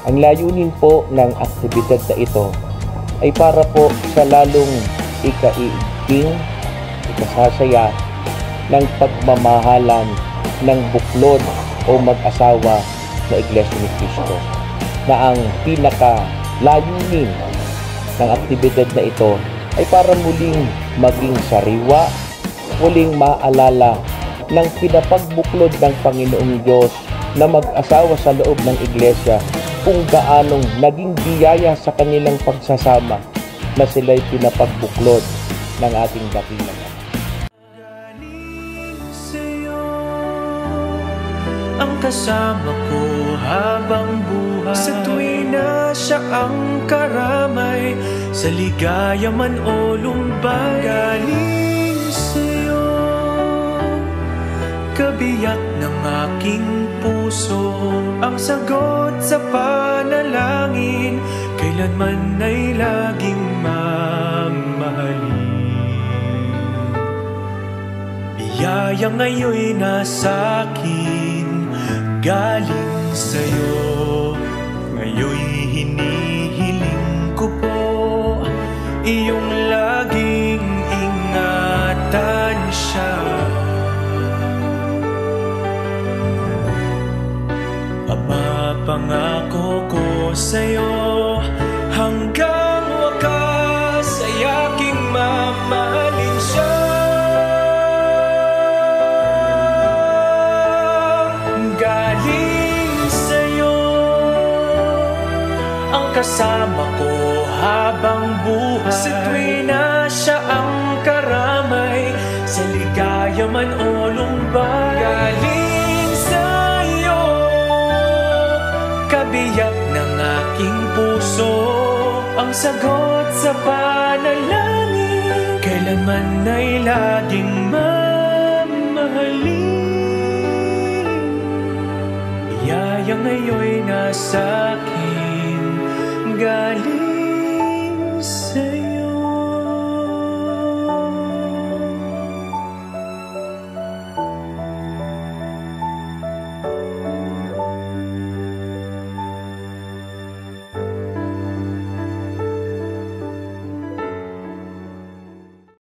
Ang layunin po ng aktibidad na ito ay para po sa lalong ikaiigting, ikasasaya ng pagmamahalan ng buklod o mag-asawa na Iglesia ni Cristo, na ang pinaka-layunin ng aktibidad na ito ay para muling maging sariwa, muling maalala ng pinapagbuklod ng Panginoong Diyos na mag-asawa sa loob ng Iglesia kung gaanong naging biyaya sa kanilang pagsasama na sila'y pinapagbuklod ng ating dakilang Ama. Ang kasama ko habang buhay, sa tuwing na siya ang karamay, sa ligaya man o lumbay. Galing sa'yo, kabiyak ng aking puso, ang sagot sa panalangin, kailanman ay laging mamahalin. Biyaya ngayon'y nasa akin, galing sa'yo. Ngayon'y hinihiling ko po, iyong laging ingatan siya. Ama, pangako ko sa'yo, hanggang wakas ay aking mamahalin siya. Kasama ko habang buhay, sa tuwing na siya ang karamay, sa ligaya man o lumbay. Galing sa'yo, kabiyak ng aking puso, ang sagot sa panalangin, kailanman ay laging mamahalin. Biyaya ngayon'y nasa akin, galing sa'yo.